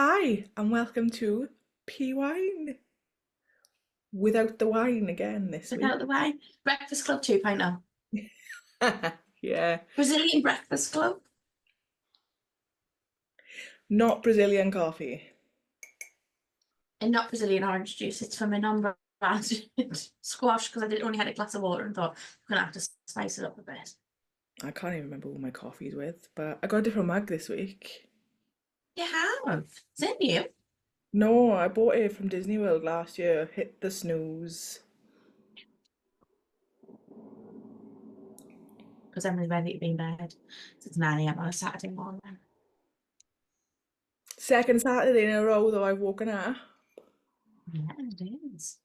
Hi, and welcome to PWine. Without the wine again this week. Without the wine. Breakfast Club 2.0. Yeah, Brazilian Breakfast Club. not Brazilian coffee. And not Brazilian orange juice. It's from a non-brand squash because I only had a glass of water and thought I'm going to have to spice it up a bit. I can't even remember who my coffee's with, but I got a different mug this week. You have. Is it new? No, I bought it from Disney World last year. Hit the snooze. Because Emily's ready to be in bed. So it's 9 a.m. on a Saturday morning. Second Saturday in a row though I've woken up. Yeah, it is.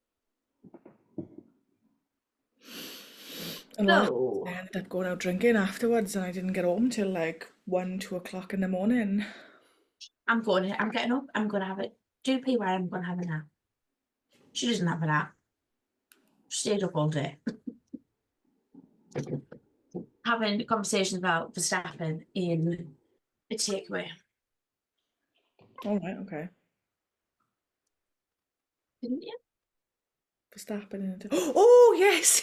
And last So, night I ended up going out drinking afterwards and I didn't get home till like 1, 2 o'clock in the morning. I'm getting up. I'm going to have it. Do pee where I'm going to have a nap. She doesn't have a nap. She stayed up all day. Having conversations about Verstappen in a takeaway. All right, okay. Didn't you? Verstappen in it. Oh, yes!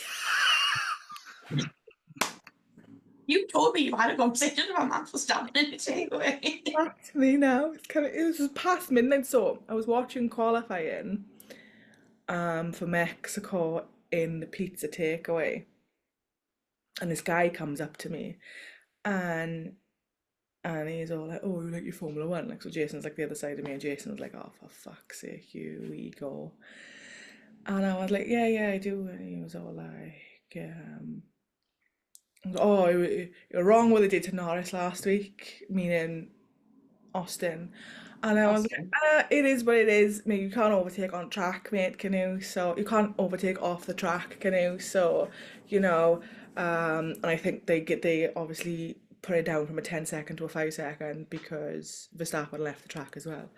You told me you had a conversation about Max Verstappen in a takeaway. Back to me now. It was just past midnight, so I was watching qualifying for Mexico in the pizza takeaway, and this guy comes up to me, and he's all like, "Oh, you like your Formula One?" Like, so Jason's like the other side of me, and Jason's like, "Oh, for fuck's sake, here we go." And I was like, "Yeah, yeah, I do." And he was all like, "Oh, you're wrong what they did to Norris last week," meaning Austin. And I was like, Austin. it is what it is. I mean, you can't overtake on track, mate, canoe. So you can't overtake off the track, canoe. So, you know, and I think they obviously put it down from a 10 second to a 5 second because Verstappen left the track as well.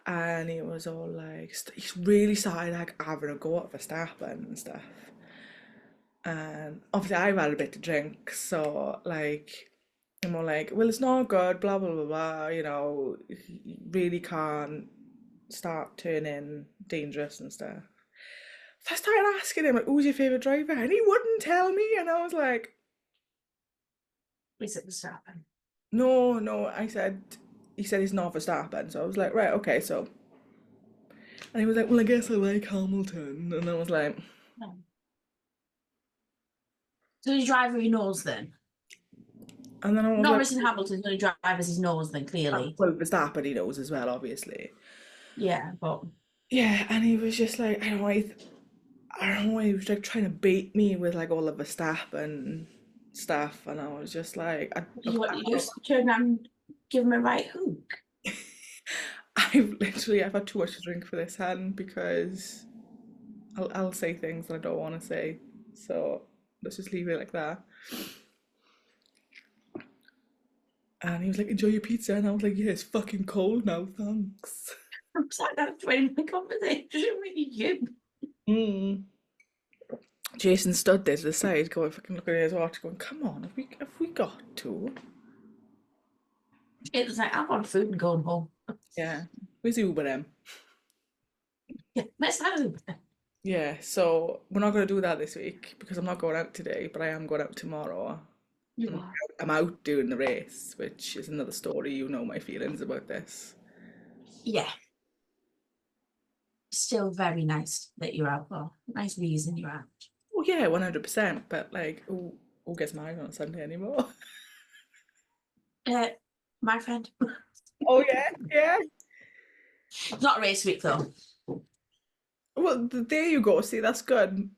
And he was all like, he's really started like having a go at Verstappen and stuff. And obviously I've had a bit to drink, so like I'm all like, well, it's not good, blah blah blah blah. You really can't start turning dangerous and stuff. So I started asking him like, who's your favorite driver, and he wouldn't tell me, and I was like, Is it Verstappen? no, no. He said he's not Verstappen, so I was like, right, okay, so. And he was like, well, I guess I like Hamilton, and I was like, No. So the driver he knows then. and then I was like, Norris and Hamilton's going to drive as he knows then, clearly. well, Verstappen he knows as well, obviously. Yeah, but Yeah, and he was just like, I don't know, he was like trying to bait me with like all of the staff and stuff, and I was just like, you want to just turn around and give him a right hook. I've had too much to drink for this hand because I'll say things that I don't want to say, so let's just leave it like that. And he was like, enjoy your pizza, and I was like, yeah, it's fucking cold now, thanks. I'm sat down joining my conversation with you. Mm. Jason stood there to the side, going fucking looking at his watch, going, come on, have we got to? It was like, I want food and going home. Yeah, where's Uber M? Yeah, let's have it. Yeah, so we're not going to do that this week because I'm not going out today, but I am going out tomorrow. You I'm are. I'm out doing the race, which is another story. You know my feelings about this. Yeah, still very nice that you're out. Well, nice reason you're out. Oh yeah, 100%. But like, who gets married on a Sunday anymore? Uh, my friend. Oh yeah, yeah. It's not race week though. Well, there you go. See, that's good.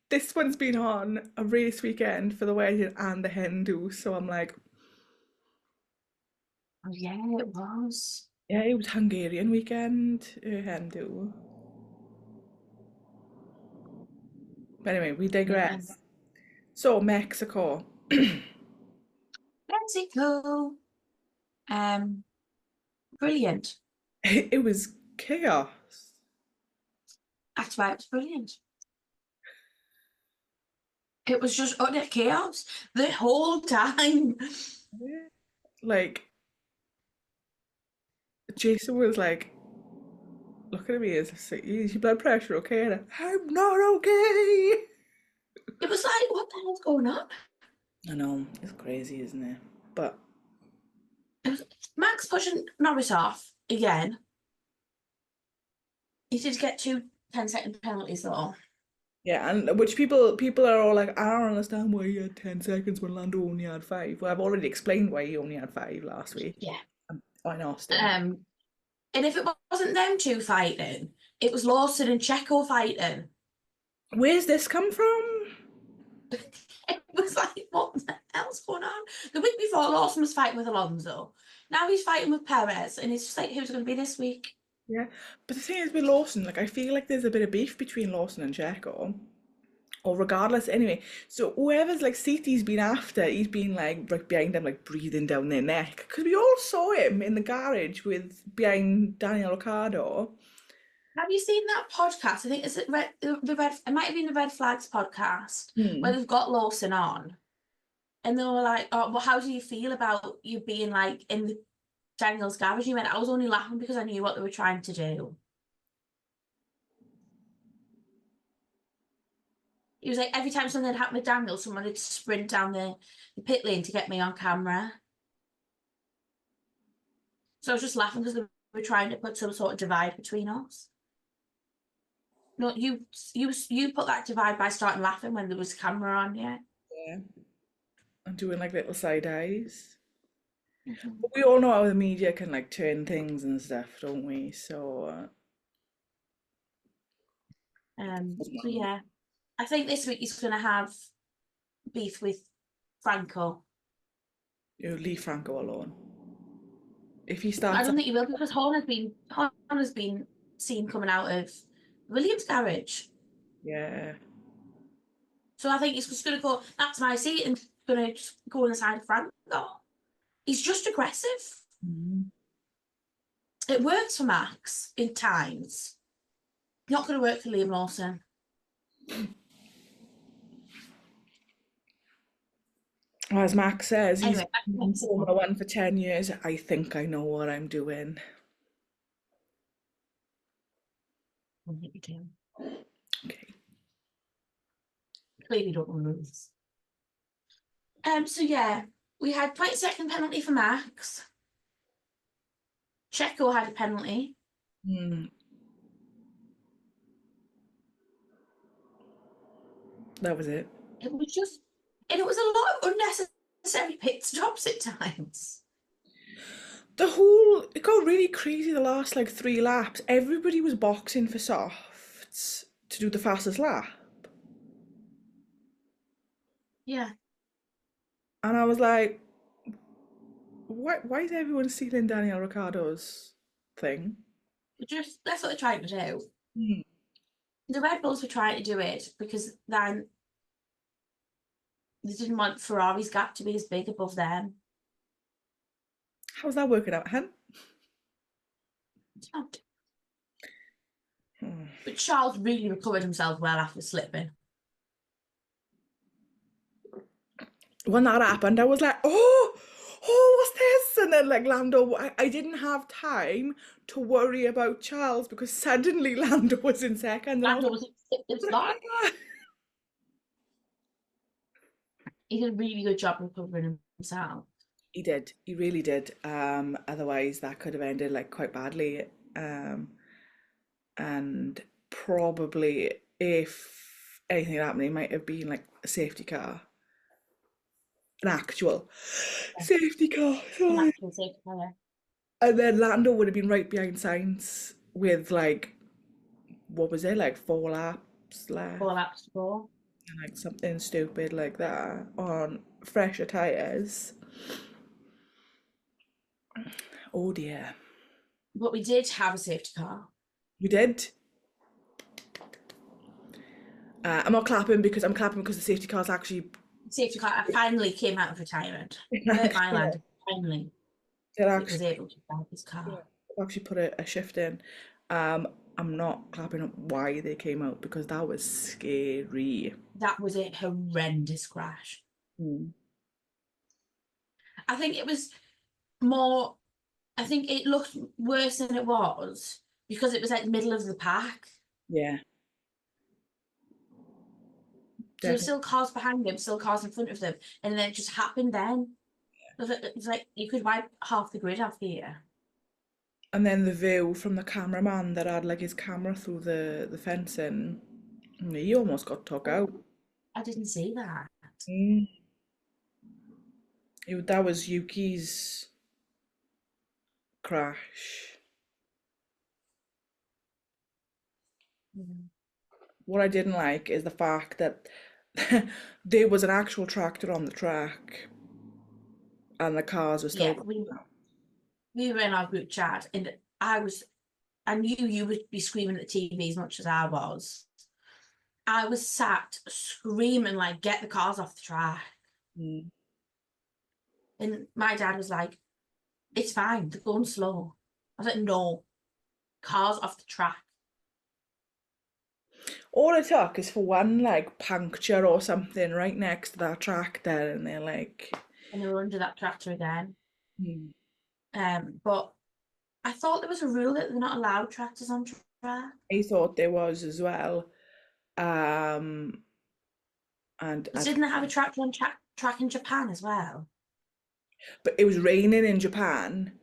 This one's been on a race weekend for the wedding and the hen do, so I'm like, Oh yeah, it was. yeah, it was Hungarian weekend, hen do. But anyway, we Yeah. digress. So Mexico. Mexico. Um, brilliant. It was chaos. That's why it was brilliant. It was just utter chaos the whole time. Yeah. Like Jason was like looking at me as like, is your blood pressure okay? And I'm not okay. It was like, what the hell's going on? I know, it's crazy, isn't it? But It was Max pushing Norris off again. He did get two 10-second penalties though. yeah, and which people are all like, I don't understand why he had 10 seconds when Lando only had five. Well, I've already explained why he only had five last week. Yeah. On Austin. And if it wasn't them two fighting, it was Lawson and Checo fighting. Where's this come from? It was like, what the hell's going on? The week before, Lawson was fighting with Alonso. Now he's fighting with Perez, and it's just like, who's going to be this week? Yeah, but the thing is with Lawson, like I feel like there's a bit of beef between Lawson and Checo, or regardless anyway. So whoever's like seat he's been after, he's been like right behind them, like breathing down their neck. Because we all saw him in the garage with behind Daniel Ricciardo. Have you seen that podcast? I think it's the red. It might have been the Red Flags podcast where they've got Lawson on, and they were like, "Oh, well, how do you feel about you being like in the Daniel's garage?" He went, "I was only laughing because I knew what they were trying to do." He was like, every time something had happened with Daniel, someone would sprint down the pit lane to get me on camera. So I was just laughing because they were trying to put some sort of divide between us. No, you put that divide by starting laughing when there was a camera on, yeah. Yeah, and doing like little side eyes. Mhm. But we all know how the media can like turn things and stuff, don't we? So So yeah, I think this week he's going to have beef with Franco. leave Franco alone. If he I starts, don't think he will because Horn has been seen coming out of Williams' garage. yeah, So I think he's just going to go, that's my seat, and going to just go on the side of Franco. He's just aggressive. Mhm. It works for Max in times. Not going to work for Liam Lawson. As Max says, he's Anyway, been Formula One for 10 years. I think I know what I'm doing. Okay. Clearly don't want to lose. So yeah, we had 20-second penalty for Max. Checo had a penalty. Hmm. That was it. It was a lot of unnecessary pit stops at times. It got really crazy the last like 3 laps. Everybody was boxing for softs to do the fastest lap. Yeah. And I was like, why is everyone stealing Daniel Ricciardo's thing? That's what they're trying to do. Hmm. The Red Bulls were trying to do it because then they didn't want Ferrari's gap to be as big above them. How's that working out, hun? But Charles really recovered himself well after slipping. When that happened, I was like, what's this? And then like Lando, I didn't have time to worry about Charles because suddenly Lando was in second. And I was Lando like, was like, he did a really good job recovering himself. he did. He really did. Otherwise that could have ended like quite badly. And probably if anything had happened, it might have been like a safety car. An actual safety car. An Sorry. actual safety car. And then Lando would have been right behind Sainz with like, what was it, like 4 laps left? 4 laps to go. Like something stupid like that on fresher tyres. Oh dear. But we did have a safety car. You did? I'm not clapping because I'm clapping because the safety car's actually Safety car finally came out of retirement. Bert Myland finally was able to drive his car. actually put a shift in. I'm not clapping up why they came out because that was scary. That was a horrendous crash. Mm. I think it was more I think it looked worse than it was because it was like middle of the pack. Yeah, So there were definitely. still cars behind them, still cars in front of them, and then it just happened then. It was like you could wipe half the grid off here. And then the view from the cameraman that had like his camera through the fencing, he almost got took Oh, out. I didn't see that. Mm. That was Yuki's crash. Mm. What I didn't like is the fact that there was an actual tractor on the track and the cars were still Yeah, going we were in our group chat, and I knew you would be screaming at the TV as much as I was. I was sat screaming like, "Get the cars off the track!" out. And my dad was like, "It's fine, they're going slow." I was like, "No, cars off the track." All it took is for one like puncture or something right next to that tractor, and they're like, And they were under that tractor again. hmm. But I thought there was a rule that they're not allowed tractors on track. I thought there was as well. Um, and But didn't they have a tractor on track in Japan as well? but it was raining in Japan.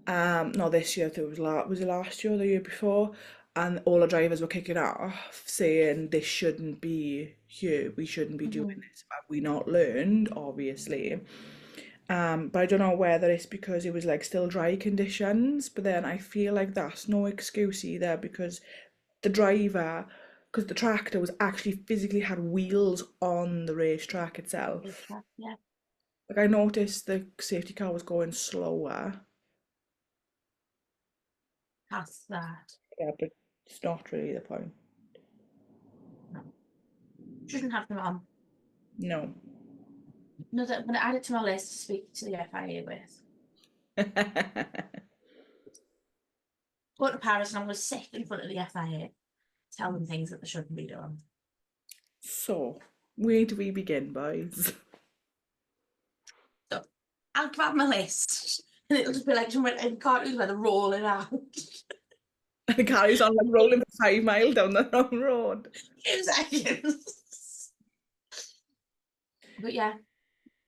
Not this year. I think it was was it last year or the year before? And all the drivers were kicking off, saying this shouldn't be here. We shouldn't be doing Mm-hmm. this. Have we not learned? Obviously. But I don't know whether it's because it was like still dry conditions. But then I feel like that's no excuse either because the driver, because the tractor was actually physically had wheels on the racetrack itself. Yeah, Like I noticed the safety car was going slower. past that. Yeah, but it's not really the point. No, shouldn't have them on. No. No, I'm going to add it to my list to speak to the FIA with. Go to Paris and I'm going to sit in front of the FIA, tell them things that they shouldn't be doing. So, where do we begin, boys? So I'll grab my list and it'll just be like somewhere in cartoons where they're rolling out. And it carries on like rolling for 5 miles down the wrong road. 2 seconds. But yeah,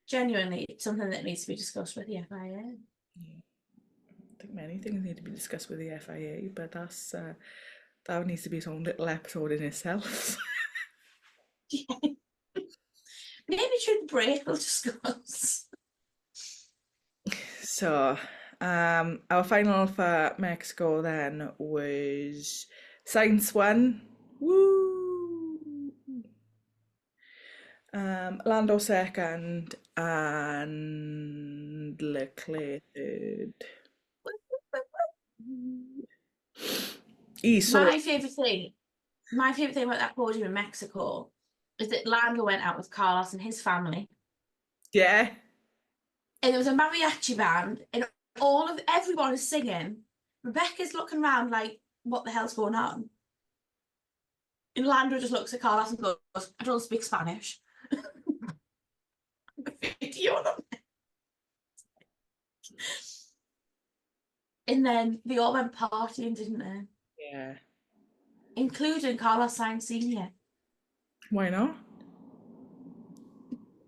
genuinely, it's something that needs to be discussed with the FIA. I think many things need to be discussed with the FIA, but that needs to be its own little episode in itself. Maybe during the break we'll discuss. So, our final for Mexico then was Science One. Woo! Lando second and Leclerc third. He's so My favourite thing about that podium in Mexico is that Lando went out with Carlos and his family. yeah. And there was a mariachi band and everyone is singing. Rebecca's looking around like, what the hell's going on? And Lando just looks at Carlos and goes, I don't speak Spanish. And then they all went partying, didn't they? Yeah. Including Carlos Sainz Sr. Why not?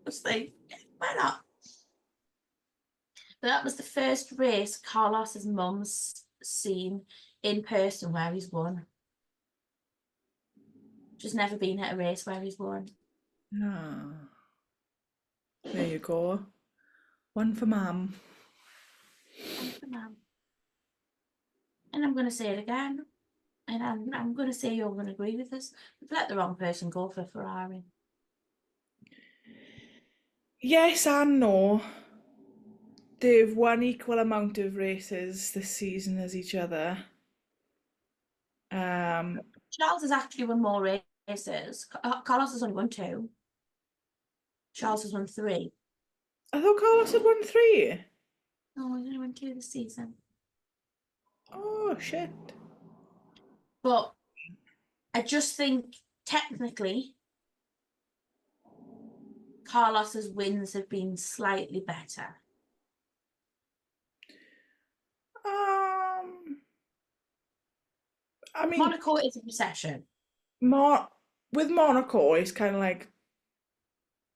It's like, why not? But that was the first race Carlos's mum's seen in person where he's won. She's never been at a race where he's won. Ah. There you go. One for Mum. One for Mum. And I'm going to say it again. And I'm going to say you're going to agree with us. We've let the wrong person go for Ferrari. Yes and no. They've won equal amount of races this season as each other. Charles has actually won more races. Carlos has only won 2. Charles has won 3. I thought Carlos had won 3. Oh, he's only won 2 this season. Oh shit. But I just think technically Carlos's wins have been slightly better. I mean, Monaco is a recession. Mar with Monaco, it's kind of like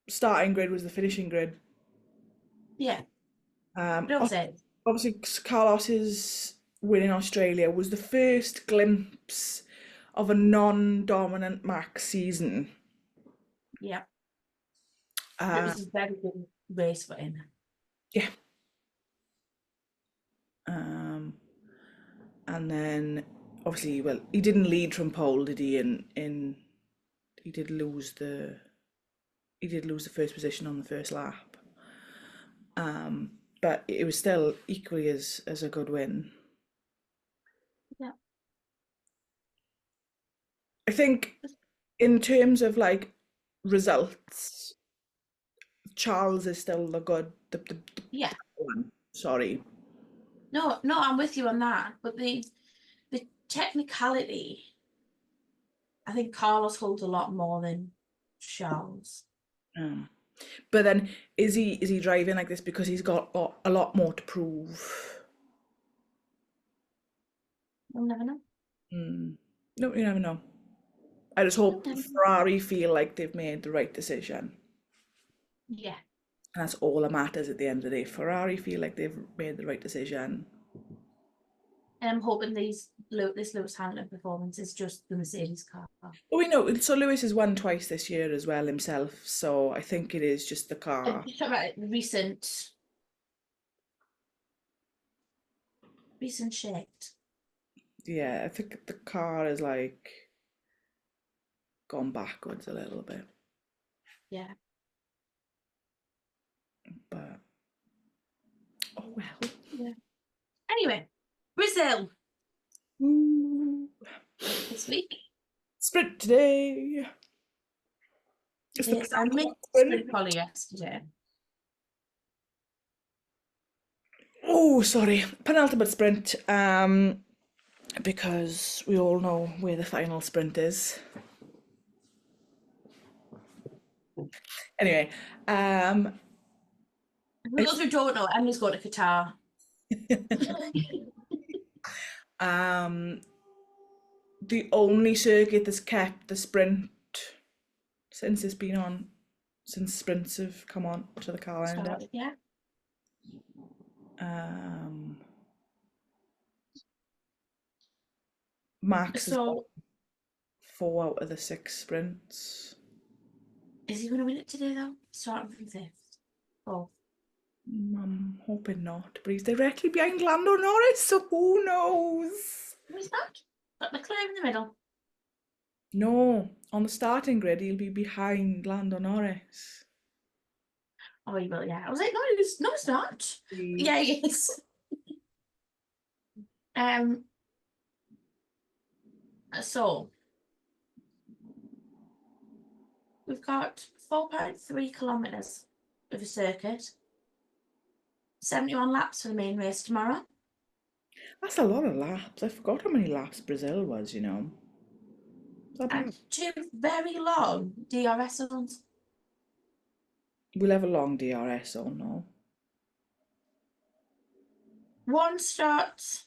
starting grid was the finishing grid. Yeah, Um, don't ob- say. Obviously, Carlos's win in Australia was the first glimpse of a non-dominant Max season. Yeah, it Uh, was a very good race for him. yeah. Um, and then obviously, well, he didn't lead from pole, did he? In he did lose the first position on the first lap. But it was still equally as a good win. Yeah. I think in terms of like results, Charles is still the Yeah. one. Sorry. No, no, I'm with you on that. But the technicality, I think Carlos holds a lot more than Charles. Um, but then is he driving like this because he's got a lot more to prove? We'll never know. No, you never know. I just We'll hope never know. Ferrari feel like they've made the right decision. Yeah. And that's all that matters at the end of the day. Ferrari feel like they've made the right decision. And I'm hoping this Lewis Hamilton performance is just the Mercedes car. Well, we know, so Lewis has won twice this year as well himself, so I think it is just the car. Just talking about recent shit. Yeah, I think the car is like gone backwards a little bit, Yeah. but oh well. Yeah. Anyway, Brazil Ooh. this week. Sprint today. It's the Yes, I penultimate missed sprint. Sprint Quali yesterday. Oh, sorry, penultimate sprint. Because we all know where the final sprint is. Anyway, For those who don't know, Emily's going to Qatar. um, the only circuit that's kept the sprint since it's been on, since sprints have come on to the calendar. Started, yeah. Max has got So 4 out of the 6 sprints. is he going to win it today though? Starting from fifth. Oh, I'm hoping not, but he's directly behind Lando Norris, so who knows? who's that? Got McLaren in the middle. No, on the starting grid, he'll be behind Lando Norris. Oh, he will. Yeah, I was like, no, it's not. Yeah, he is. So we've got 4.3 kilometers of a circuit. 71 laps for the main race tomorrow. That's a lot of laps. I forgot how many laps Brazil was, Is that bad? And 2 very long DRS zones. We'll have a long DRS or no? One starts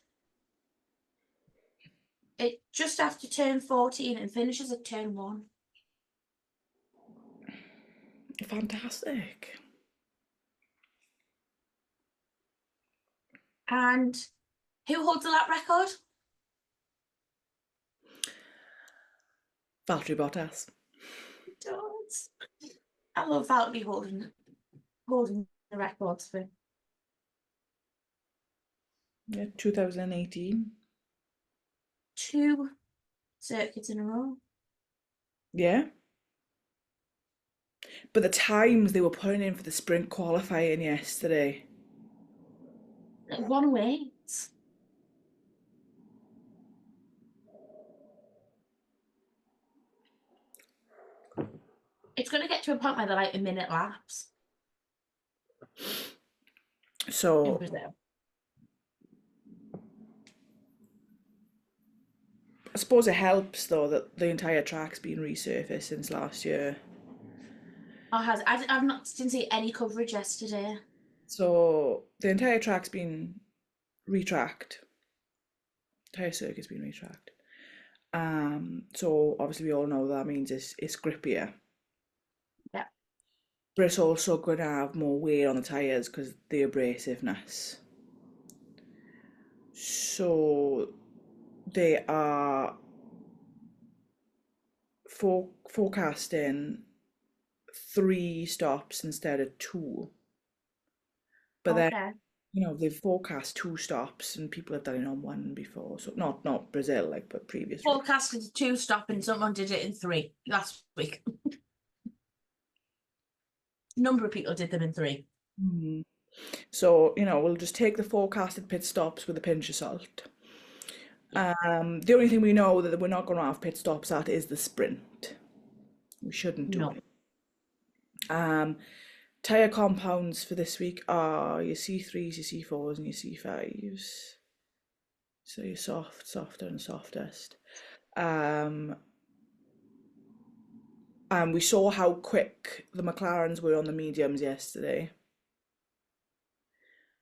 it just after turn 14 and finishes at turn 1. Fantastic. And who holds the lap record? Valtteri Bottas. Does. I love Valtteri holding the records for Yeah, 2018. 2 circuits in a row. Yeah. But the times they were putting in for the sprint qualifying yesterday. Like 108. It's going to get to a point where they're like a minute laps in So Brazil. I suppose it helps though that the entire track's been resurfaced since last year. I've not didn't see any coverage yesterday. So the entire track's been retracked. The entire circuit's been retracked. So obviously we all know that means it's grippier. Yeah. But it's also going to have more weight on the tyres because the abrasiveness. So they are forecasting 3 stops instead of 2. But then, Okay. they've forecast 2 stops and people have done it on 1 before. So not Brazil, like, but previous race. Forecasted 2 stop and someone did it in 3 last week. Number of people did them in 3. Mhm. So, we'll just take the forecasted pit stops with a pinch of salt. Yeah. The only thing we know that we're not going to have pit stops at is the sprint. We shouldn't do No. it. Tyre compounds for this week are your C3s, your C4s, and your C5s. So your softer, and softest. And we saw how quick the McLarens were on the mediums yesterday.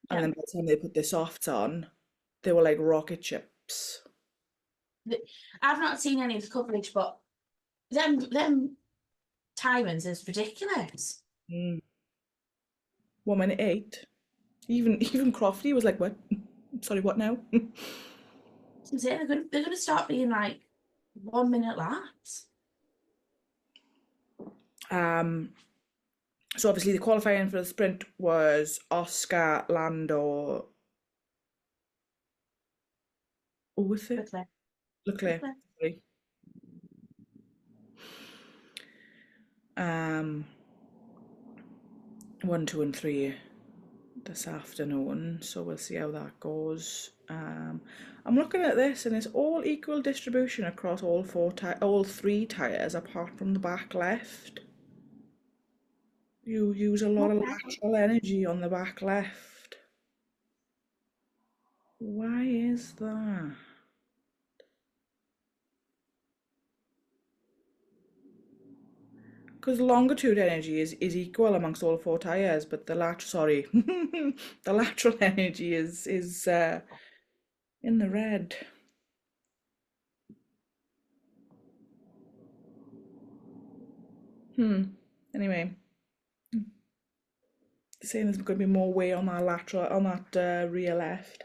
And Yeah. then by the time they put their softs on, they were like rocket ships. I've not seen any of the coverage, but them timings is ridiculous. 1 minute 8. Even Crofty was like, "What? Sorry, what now?" I'm saying they're gonna start being like 1 minute laps. So obviously the qualifying for the sprint was Oscar, Lando. Oh, was it? Quickly. Leclerc. Sorry. Um, 1, 2, and 3 this afternoon, so we'll see how that goes. I'm looking at this, and it's all equal distribution across all 3 tires, apart from the back left. You use a lot of Okay. lateral energy on the back left. Why is that? Because longitude energy is equal amongst all 4 tires, but the lateral energy is in the red. Anyway, saying there's going to be more weight on that rear left.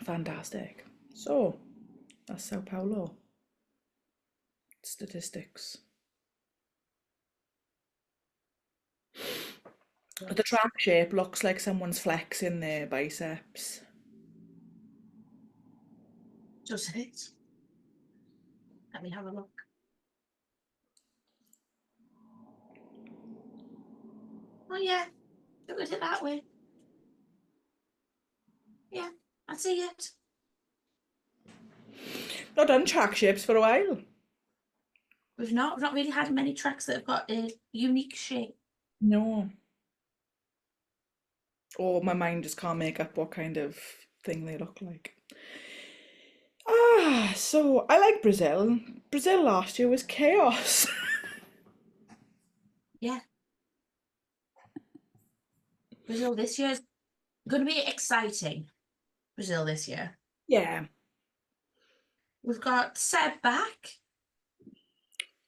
Fantastic. So that's Sao Paulo statistics. The track shape looks like someone's flexing their biceps. Does it? Let me have a look. Oh yeah, look at it that way. Yeah, I see it. Not done track shapes for a while. We've not really had many tracks that have got a unique shape. No. Or my mind just can't make up what kind of thing they look like. So I like Brazil. Brazil last year was chaos. Yeah. Brazil this year is going to be exciting. Brazil this year. Yeah. We've got Seb back.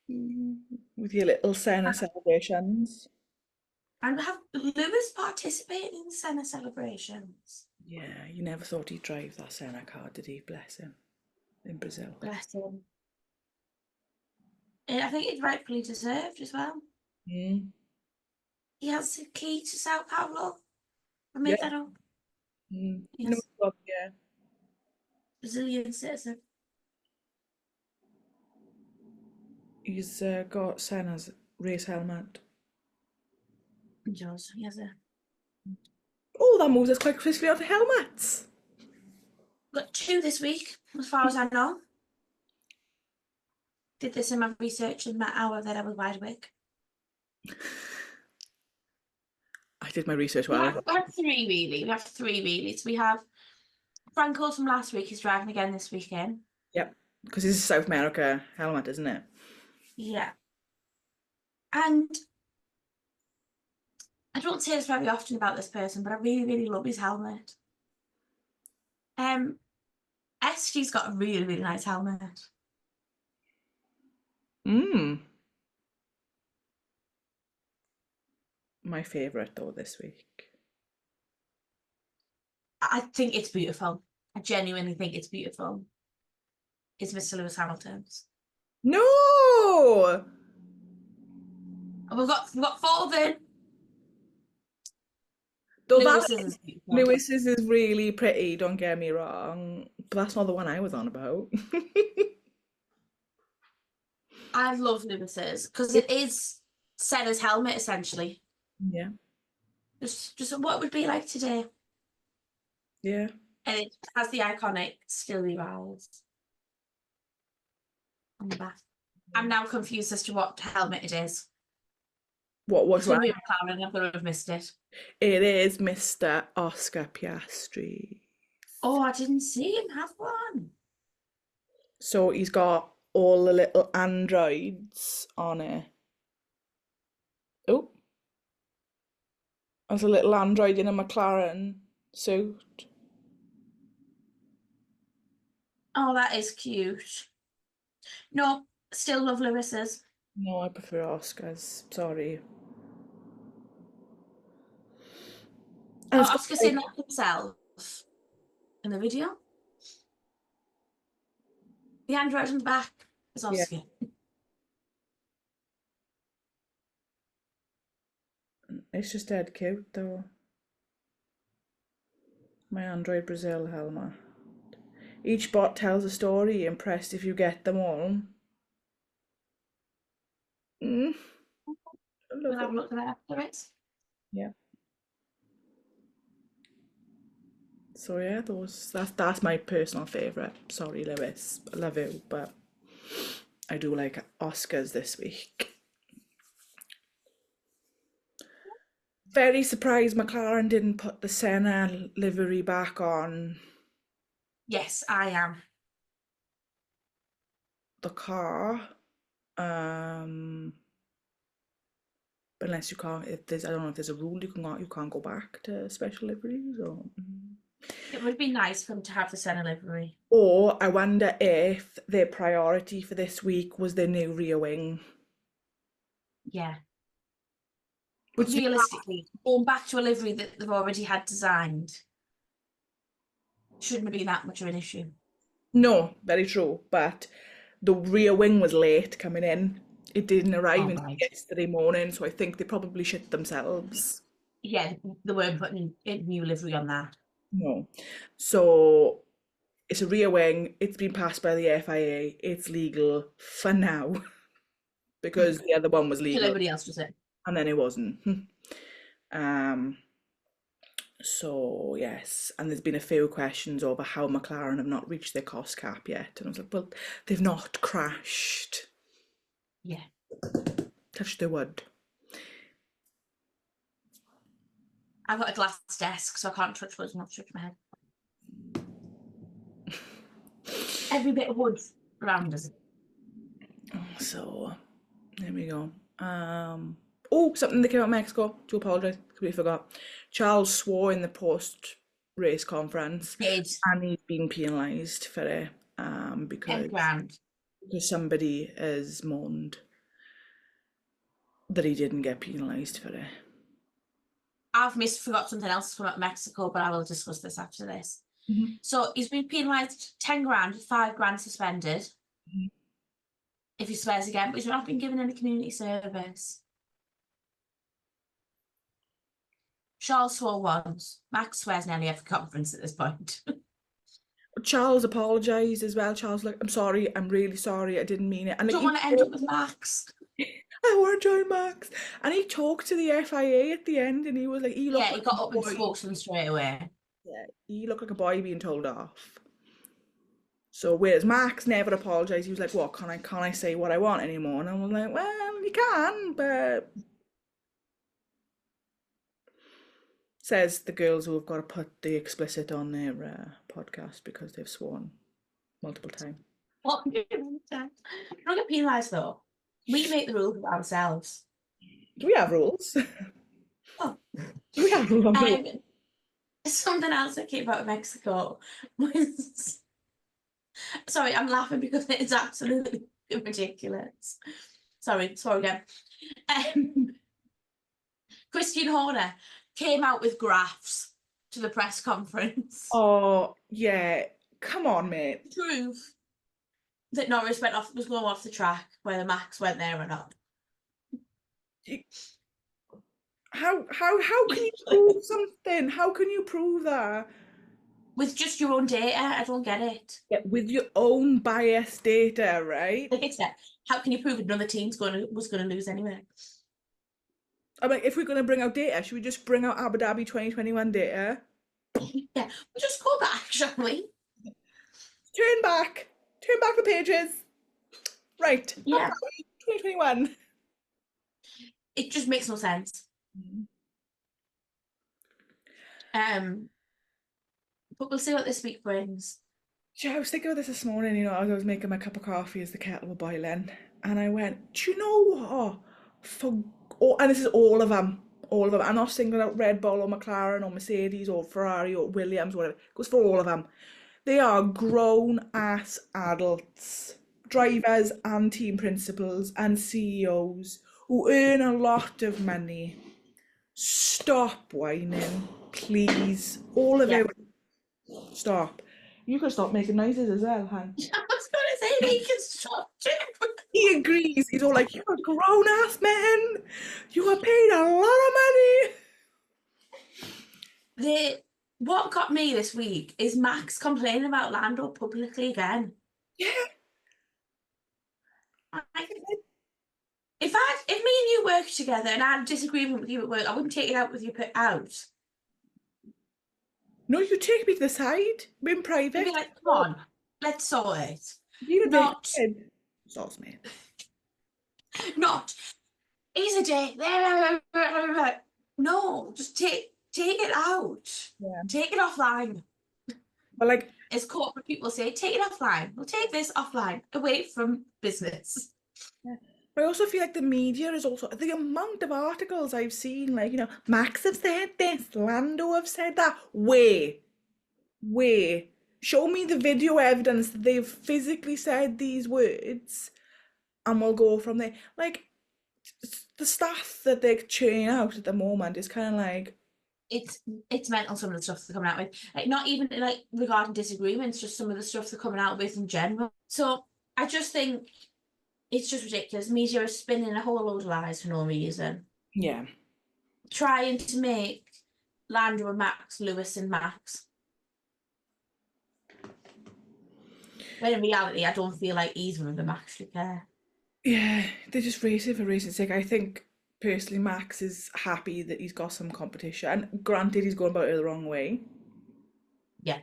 With your little Senna celebrations. And we have Lewis participating in the Senna celebrations. Yeah, you never thought he'd drive that Senna car, did he? Bless him. In Brazil. Bless him. I think it's rightfully deserved as well. Mm. He has the key to Sao Paulo. I Yeah. made that up. Mm. No, Yes. yeah. Brazilian citizen. He's got Senna's race helmet. He does. He has a Oh, that moves us quite quickly on to helmets. got 2 this week, as far as I know. Did this in my research in my hour that I was wide awake. I did my research We well. have 3 really. We have 3 really. So we have Franco's from last week. He's driving again this weekend. Yep, because this is a South America helmet, isn't it? Yeah. And I don't say this very often about this person, but I really, really love his helmet. SG's got a really, really nice helmet. My favourite though this week. I think it's beautiful. I genuinely think it's beautiful. It's Mr. Lewis Hamilton's. No! And we've got 4 then. Though Lewis's is beautiful. Lewis's is really pretty, don't get me wrong. But that's not the one I was on about. I love Lewis's because it is Senna's helmet essentially. Yeah. Just what it would be like today. Yeah. And it has the iconic Stilly Rise on the back. I'm now confused as to what helmet it is. What's right? right? I'm going to have missed it. It is Mr. Oscar Piastri. Oh, I didn't see him have one. So he's got all the little androids on it. Oh. There's a little android in a McLaren suit. Oh, that is cute. No, still love Lewis's. No, I prefer Oscar's. Sorry. Oh, Oscar saying that himself in the video. The android on the back is Oscar. Yeah. It's just dead cute though. My Android Brazil helmet. Each bot tells a story. Impressed if you get them all. We'll have a look at that after it. Yeah. So yeah, that's my personal favourite. Sorry, Lewis, I love you, but I do like Oscars this week. Very surprised McLaren didn't put the Senna livery back on. Yes, I am. The car. Unless you can't, I don't know if there's a rule you can't go back to special liveries or. It would be nice for them to have the Senna livery. Or I wonder if their priority for this week was their new rear wing. Yeah. But realistically, going back to a livery that they've already had designed shouldn't have been that much of an issue. No, very true. But the rear wing was late coming in. It didn't arrive until yesterday morning, so I think they probably shit themselves. Yeah, they weren't putting a new livery on that. No. So it's a rear wing. It's been passed by the FIA. It's legal for now because the other one was legal. Everybody else was it. And then it wasn't. So yes, and there's been a few questions over how McLaren have not reached their cost cap yet, and I was like, well, they've not crashed. Yeah. Touch the wood. I've got a glass desk, so I can't touch wood and not touch my head. Every bit of wood around us. So there we go. Oh, something that came out of Mexico. Do apologise, completely forgot. Charles swore in the post-race conference, and he's been penalised for it because somebody has moaned that he didn't get penalised for it. I've forgot something else from Mexico, but I will discuss this after this. So he's been penalised 10 grand, 5 grand suspended if he swears again, but he's not been given any community service. Charles swore once. Max swears nearly every conference at this point. Charles apologised as well. Charles was like, I'm sorry, I'm really sorry, I didn't mean it. And I don't want to end up with Max. I want to join Max. And he talked to the FIA at the end and he was like, he got up and spoke to them straight away. Yeah, he looked like a boy being told off. So whereas Max never apologised, he was like, what, can't I say what I want anymore? And I was like, well, you can, but says the girls who have got to put the explicit on their podcast because they've sworn multiple times. You don't get penalised though. We make the rules ourselves. Do we have rules? Oh. Do we have rules? Something else that came out of Mexico was... Sorry, I'm laughing because it's absolutely ridiculous. Sorry again. Christine Horner came out with graphs to the press conference. Oh, yeah. Come on, mate. To prove that Norris was going off the track, whether Max went there or not. How can you prove something? How can you prove that? With just your own data, I don't get it. Yeah, with your own biased data, right? Like I said, how can you prove another team's was going to lose anyway? I mean, if we're going to bring out data, should we just bring out Abu Dhabi 2021 data? Yeah, we'll just go back, shall we? Turn back the pages. Right, Yeah. Abu Dhabi 2021. It just makes no sense. But we'll see what this week brings. Yeah, I was thinking about this morning, as I was making my cup of coffee as the kettle was boiling, and I went, do you know what? And this is all of them. I'm not singling out Red Bull or McLaren or Mercedes or Ferrari or Williams, whatever. It goes for all of them. They are grown-ass adults, drivers and team principals and CEOs who earn a lot of money. Stop whining, please. All of you, stop. You can stop making noises as well, Han. I was going to say they can stop too. He agrees. He's all like, you're a grown-ass man. You are paid a lot of money. What got me this week is Max complaining about Lando publicly again. Yeah. If me and you worked together and I had a disagreement with you at work, I wouldn't take it out with you out. No, you take me to the side. We're in private. You'd be like, come on, let's sort it. You're not sauce, mate. Not he's a dick. No, just take it out. Yeah. Take it offline. But like, as corporate people say, take it offline. We'll take this offline, away from business. Yeah. But I also feel like the media is also the amount of articles I've seen, like, Max have said this, Lando have said that. Way. Show me the video evidence that they've physically said these words, and we'll go from there. Like, the stuff that they're churning out at the moment is kind of like, it's mental, some of the stuff they're coming out with. Like, not even like regarding disagreements, just some of the stuff they're coming out with in general. So I just think it's just ridiculous. Media is spinning a whole load of lies for no reason. Yeah. Trying to make Lando and Max Lewis and Max. When in reality, I don't feel like either of them actually care. Yeah, they're just racing for racing's sake. I think personally Max is happy that he's got some competition. Granted, he's going about it the wrong way. Yeah.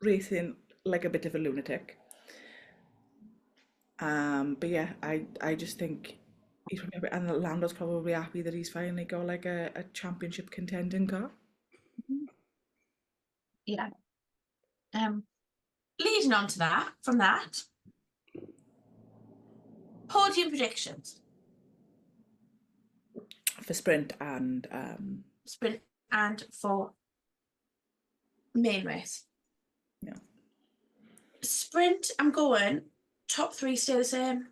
Racing like a bit of a lunatic. But yeah, I just think he's probably happy, and Lando's probably happy that he's finally got like a championship contending car. Yeah. Leading on to that, from that, podium predictions. For sprint and for main race. Yeah. Sprint, I'm going top 3 stay the same.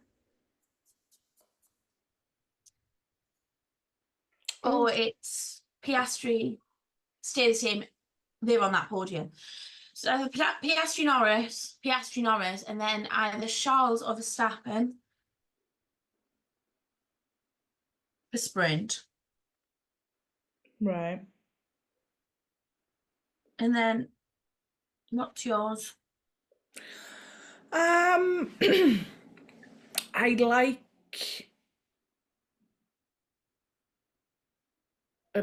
Oh, it's Piastri stay the same. They're on that podium. So either Piastri Norris, and then either Charles or Verstappen for sprint. Right. And then, what's yours? I'd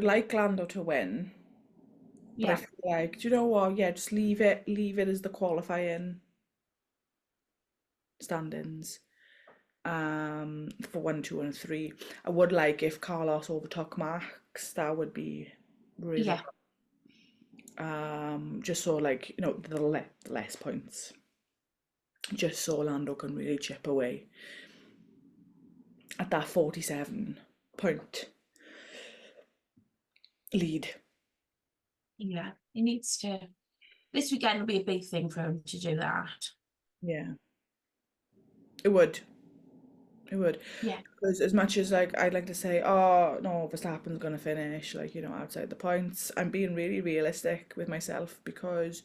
like Lando to win. But I feel like, do you know what? Yeah, just leave it as the qualifying standings. For 1, 2, and 3. I would like if Carlos overtook Max. That would be really just so like, the less points. Just so Lando can really chip away at that 47 point lead. Yeah, he needs to. This weekend will be a big thing for him to do that. Yeah, it would. It would. Yeah. Because as much as like I'd like to say, oh no, Verstappen's gonna finish like, outside the points, I'm being really realistic with myself because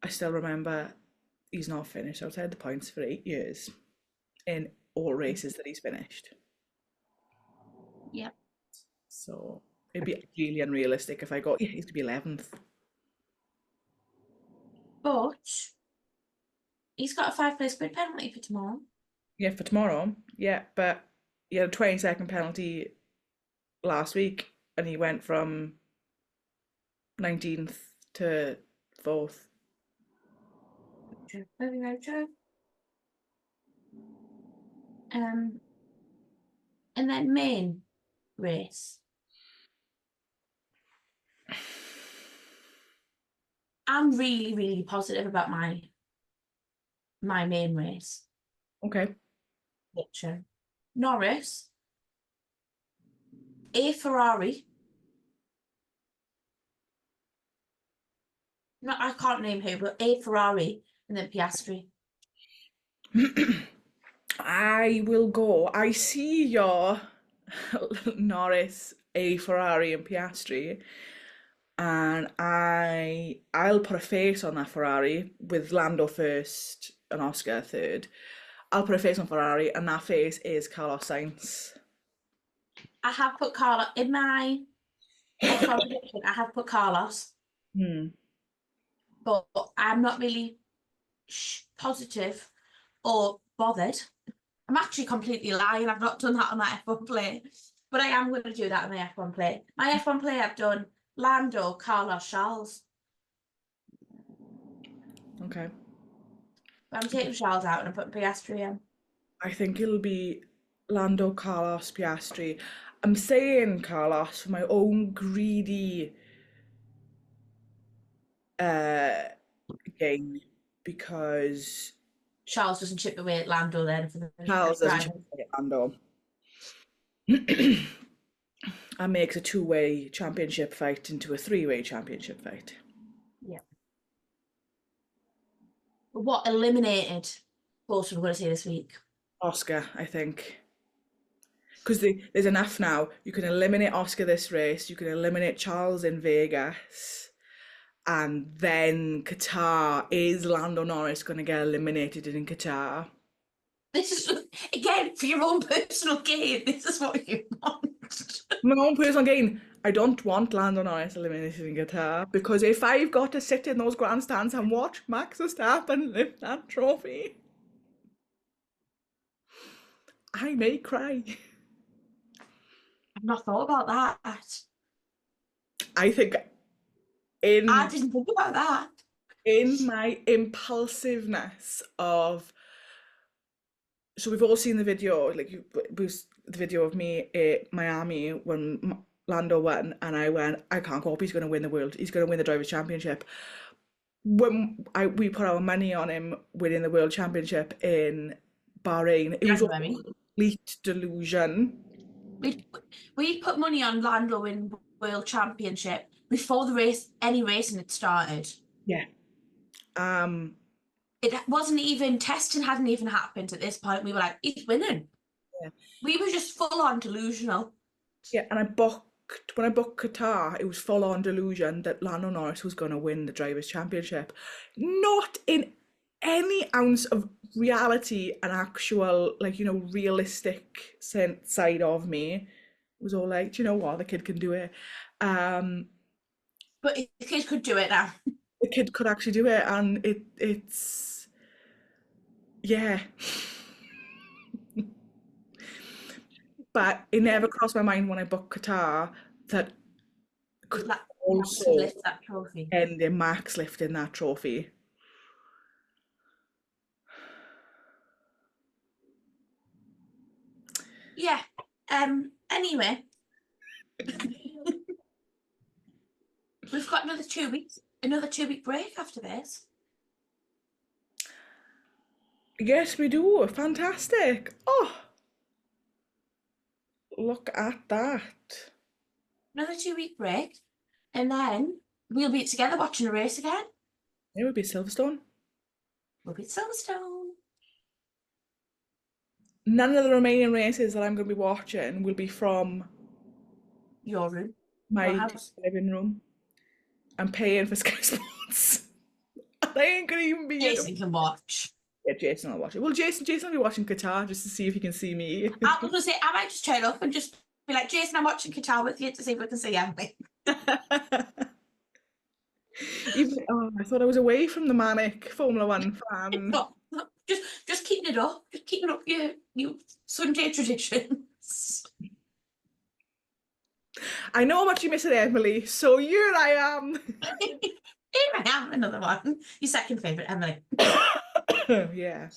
I still remember he's not finished outside the points for 8 years in all races that he's finished. Yeah. So it'd be really unrealistic if I go, yeah, he's gonna be 11th. But he's got a 5 place grid penalty for tomorrow. Yeah, for tomorrow. Yeah, but he had a 20-second penalty last week and he went from 19th to 4th. True. Very, very true. And then main race. I'm really, really positive about my main race. Okay. Picture. Norris, a Ferrari. No, I can't name who, but a Ferrari, and then Piastri. I will go. I see your Norris, a Ferrari, and Piastri, and I'll put a face on that Ferrari with Lando first and Oscar third. I'll put a face on Ferrari, and that face is Carlos Sainz. I have put Carlos in my F1 prediction. I have put Carlos, but I'm not really positive or bothered. I'm actually completely lying. I've not done that on my F1 play, but I am going to do that on my F1 play. My F1 play, I've done Lando, Carlos, Charles. Okay. But I'm taking Charles out and I'm putting Piastri in. I think it'll be Lando, Carlos, Piastri. I'm saying Carlos for my own greedy gain because Charles doesn't chip away at Lando then for the Charles doesn't driver. get Lando. And makes a two-way championship fight into a three-way championship fight. Yeah. But what eliminated both we're going to see this week? Oscar, I think. Because there's enough now. You can eliminate Oscar this race, you can eliminate Charles in Vegas, and then Qatar. Is Lando Norris going to get eliminated in Qatar? This is, again, for your own personal gain, this is what you want. My own personal gain. I don't want Lando Norris eliminated in Qatar because if I've got to sit in those grandstands and watch Max Verstappen lift that trophy, I may cry. I've not thought about that. I think I didn't think about that. in my impulsiveness of, so we've all seen the video, like it was the video of me at Miami when Lando won, and I went, I can't hope he's going to win the world. He's going to win the Drivers' Championship. When we put our money on him winning the World Championship in Bahrain, it was a complete delusion. We put money on Lando in World Championship before the race, any racing had started. Yeah. It wasn't even, testing hadn't even happened at this point. We were like, he's winning. Yeah. We were just full on delusional. Yeah, and when I booked Qatar, it was full on delusion that Lando Norris was going to win the Drivers' Championship. Not in any ounce of reality and actual, realistic side of me. It was all like, do you know what? The kid can do it. But the kid could do it now. The kid could actually do it, and it's yeah. But it never crossed my mind when I booked Qatar that could also lift that trophy. end in Max lifting that trophy. Yeah. Anyway, we've got another 2 weeks, another 2 week break after this. Yes, we do. Fantastic. Oh, look at that. Another 2 week break, and then we'll be together watching a race again. It would be Silverstone. We'll be at Silverstone. None of the remaining races that I'm going to be watching will be from Your room. my Your house. living room. I'm paying for Sky Sports. I ain't going to even be Jason can watch. Yeah, Jason will watch it. Well, Jason will be watching Qatar just to see if he can see me. I was going to say, I might just turn up and just be like, Jason, I'm watching Qatar with you to see if we can see Emily. I thought I was away from the manic Formula One fan. No, just keeping it up. Just keeping up your Sunday traditions. I know how much you miss it, Emily, so here I am. Here I am, another one. Your second favourite, Emily. Yeah.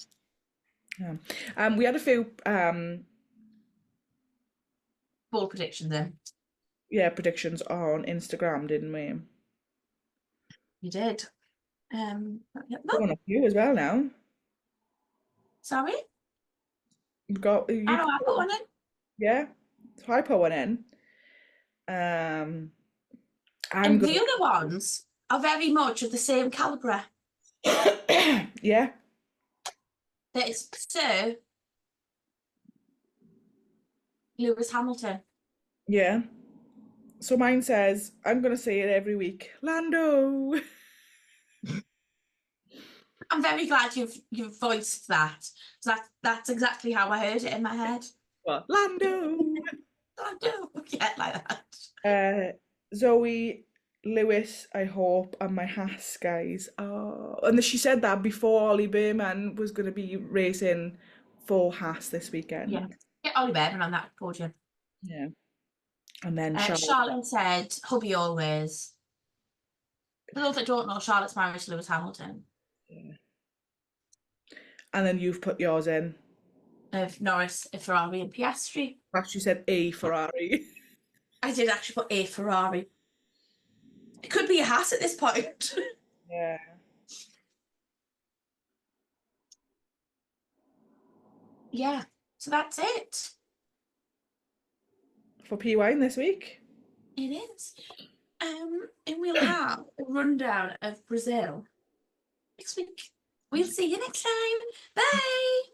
We had a few Bold predictions then. Yeah, predictions on Instagram, didn't we? You did. One of you as well now. Sorry? You've got I know I put one in. Yeah. So I put one in. And the other ones are very much of the same calibre. Yeah. That it's Sir Lewis Hamilton. Yeah. So mine says, I'm going to say it every week. Lando. I'm very glad you've voiced that. So that's exactly how I heard it in my head. What? Lando. Lando. Yeah, like that. Zoe, Lewis, I hope, and my Haas guys. Oh, and she said that before Ollie Behrman was going to be racing for Haas this weekend. Yeah, get Ollie Behrman on that podium. Yeah. And then Charlotte said, hubby always. For those that don't know, Charlotte's married to Lewis Hamilton. Yeah. And then you've put yours in. Of Norris, a Ferrari, and Piastri. Actually said a Ferrari. I did actually put a Ferrari. It could be a Haas at this point. Yeah. Yeah, so that's it. For PWine this week. It is. And we'll have a rundown of Brazil next week. We'll see you next time. Bye.